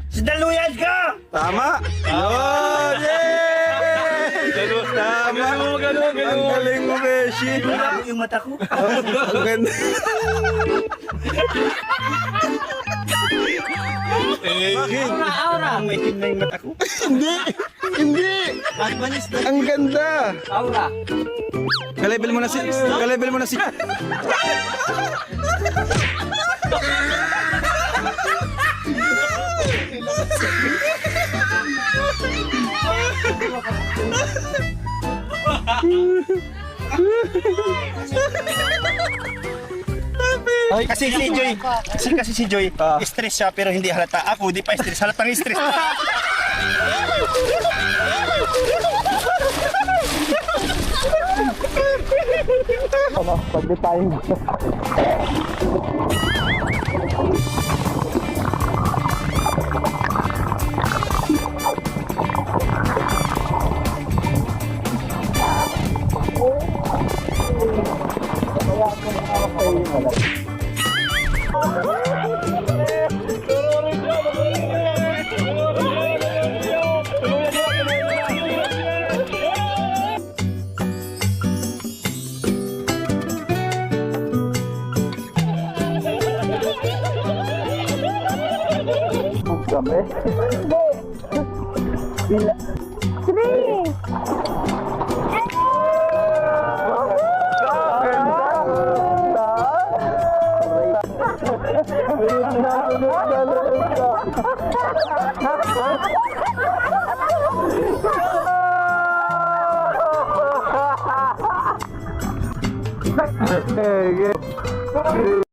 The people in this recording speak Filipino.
Si Daluyan ka! Tama! Yun! Yay! Tama! Ang galing mo, Beshi! Malabo yung mata ko. Ang ganda! Bakit? Aura! May itim na yung mata ko. Hindi! Hindi! Ang ganda! Aura! Ka-level mo na si... Ka-level mo na si... Ay, kasi si Joy, kasi si Joy, stress siya pero hindi halata. Ako, di pa stress, halatang stress. Hey,